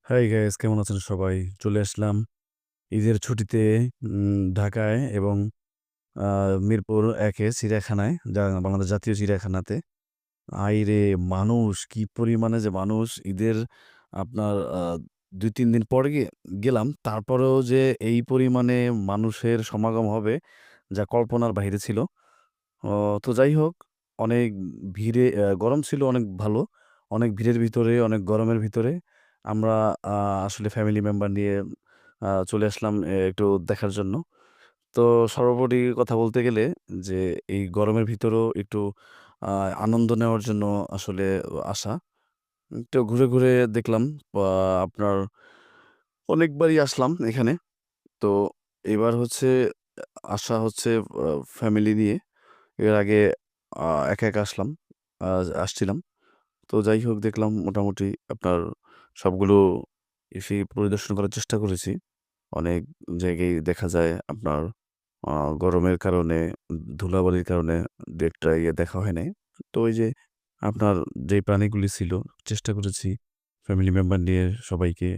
Hi guys, কেমন আছেন সবাই? চলে আসলাম ঈদের ছুটিতে ঢাকায় এবং আ মিরপুর ১ এ চিড়িয়াখানায়, বাংলাদেশ জাতীয় চিড়িয়াখানাতে। আইরে মানুষ! কি পরিমাণে যে মানুষ! ঈদের আপনার ২-৩ দিন পরে গেলাম। তারপরেও যে এই পরিমাণে মানুষের সমাগম হবে, যা কল্পনার বাহিরে ছিল। ও তো যাই হোক, অনেক ভিড়ে গরম ছিল অনেক ভালো। অনেক ভিড়ের ভিতরে, অনেক গরমের ভিতরে আমরা আ আসলে ফ্যামিলি মেম্বার নিয়ে চলে আসলাম একটু দেখার জন্য। তো সর্বোপরি কথা বলতে গেলে যে এই গরমের ভিতরেও একটু আ আনন্দ নেওয়ার জন্য আসলে আসা। একটু ঘুরে, ঘুরে দেখলাম আ আপনার অনেকবারই আসলাম এখানে। তো এবার হচ্ছে আসা হচ্ছে আ ফ্যামিলি নিয়ে। এর আগে একা, একা আ আসছিলাম। তো যাই হোক দেখলাম মোটামুটি আপনার সবগুলো এসে পরিদর্শন করার চেষ্টা করেছি। অনেক জায়গায় দেখা যায় আপনার আ গরমের কারণে, ধুলাবালির কারণে ১.৫ টা দেখা হয় নাই। তো ওই যে আপনার যে প্রাণীগুলি ছিল চেষ্টা করেছি ফ্যামিলি মেম্বার নিয়ে সবাইকে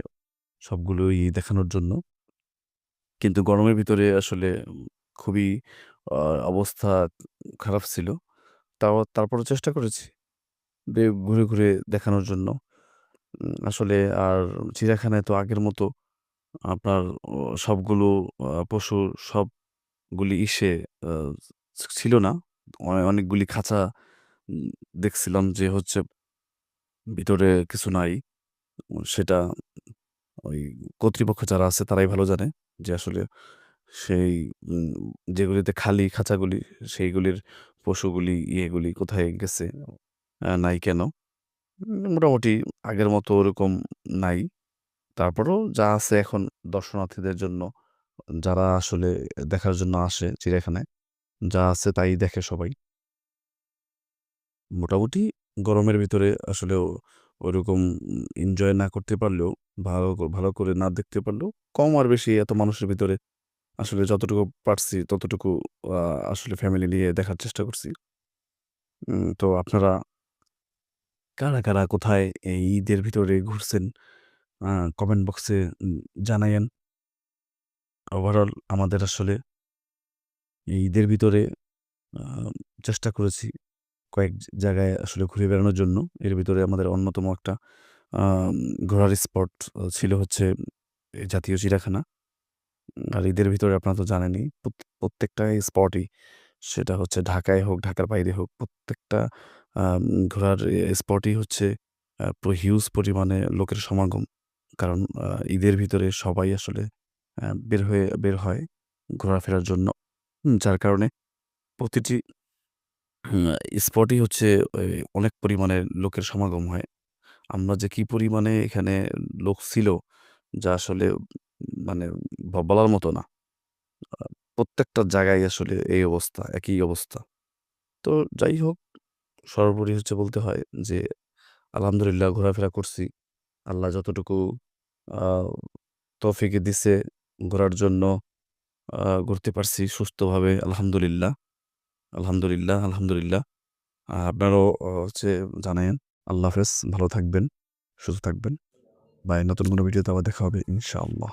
সবগুলোই দেখানোর জন্য। কিন্তু গরমের ভিতরে আসলে খুবই আ অবস্থা খারাপ ছিল। তারপরেও চেষ্টা করেছি ঘুরে, ঘুরে দেখানোর জন্য। আসলে আর চিড়িয়াখানায় তো আগের মতো আপনার ও সবগুলো পশুর সবগুলি আ ছিল না। অনেকগুলি খাঁচা উম দেখছিলাম যে হচ্ছে ভিতরে কিছু নাই। সেটা ওই কর্তৃপক্ষ যারা আছে তারাই ভালো জানে যে আসলে সেই উম যেগুলিতে খালি খাঁচাগুলি সেইগুলির পশুগুলি ইয়েগুলি কোথায় গেছে, নাই কেন? মোটামুটি আগের মতো ওরকম নাই। তারপরেও যা আছে এখন দর্শনার্থীদের জন্য যারা আসলে দেখার জন্য আসে চিড়িয়াখানায়, যা আছে তাই দেখে সবাই। মোটামুটি গরমের ভিতরে আসলেও ওইরকম এনজয় না করতে পারলেও, ভালো করে না দেখতে পারলেও, কম আর বেশি এত মানুষের ভিতরে আসলে যতটুকু পারছি ততটুকু আ আসলে ফ্যামিলি নিয়ে দেখার চেষ্টা করছি। তো আপনারা কারা, কারা কোথায় এই ঈদের ভিতরে ঘুরছেন? আ কমেন্ট বক্সে জানায়েন। ওভারঅল আমাদের আসলে এই ঈদের ভিতরে আ চেষ্টা করেছি কয়েক জায়গায় আসলে ঘুরে বেড়ানোর জন্য। এর ভিতরে আমাদের অন্যতম একটা আম ঘোরার স্পট ছিল হচ্ছে এই জাতীয় চিড়িয়াখানা। আর ঈদের ভিতরে আপনারা তো জানেনই প্রত্যেকটা স্পটই সেটা হচ্ছে ঢাকায় হোক, ঢাকার বাইরে হোক প্রত্যেকটা আম ঘোরার স্পটই হচ্ছে পুরো হিউজ পরিমাণে লোকের সমাগম। কারণ ঈদের ভিতরে সবাই আসলে বের হয় ঘোরাফেরার জন্য। যার কারণে প্রতিটি হুম, স্পটই হচ্ছে অনেক পরিমাণে লোকের সমাগম হয়। আমরা যে কি পরিমাণে এখানে লোক ছিল যা আসলে মানে বলার মতো না। আ প্রত্যেকটা জায়গায় আসলে এই অবস্থা, একই অবস্থা। তো যাই হোক সর্বোপরি হচ্ছে বলতে হয় যে আলহামদুলিল্লাহ ঘোরাফেরা করছি। আল্লাহ যতটুকু আ তৌফিকে দিছে ঘোরার জন্য ঘুরতে পারছি সুস্থভাবে আলহামদুলিল্লাহ, আলহামদুলিল্লাহ, আলহামদুলিল্লাহ। আপনারাও হচ্ছে জানায়েন। আল্লাহ হাফেজ। ভালো থাকবেন, সুস্থ থাকবেন। নতুন কোনো ভিডিওতে আবার দেখা হবে ইনশাআল্লাহ।